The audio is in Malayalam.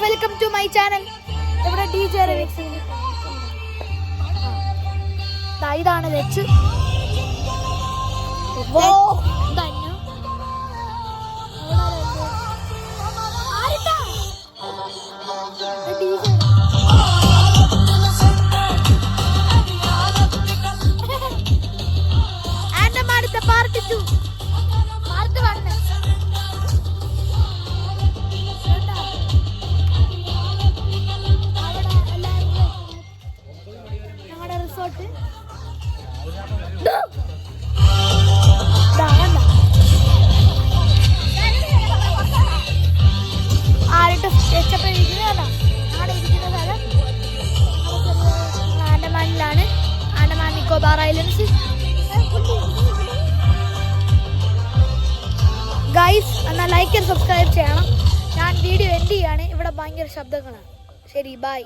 Welcome to my channel. ഇവിടെ DJ റിമിക്സ്. ഇതാണ് വെച്ച് പാർട്ട് 2 പാർട്ട് 1 ഞങ്ങളുടെ റിസോർട്ട് ആരുടെ സ്കെച്ചപ്പ് ഇരിക്കുന്നതാണ്. ഞങ്ങളുടെ ഇരിക്കുന്ന സ്ഥലം ആൻഡമാനിലാണ്. ആൻഡമാൻ നിക്കോബാർ ഐലൻഡ്സ്. ഗൈസ് എന്നാൽ ലൈക്ക് ആൻഡ് സബ്സ്ക്രൈബ് ചെയ്യണം. ഞാൻ വീഡിയോ എൻഡ് ചെയ്യാണ്. ഇവിടെ ഭയങ്കര ശബ്ദങ്ങളാണ്. ശരി, ബൈ.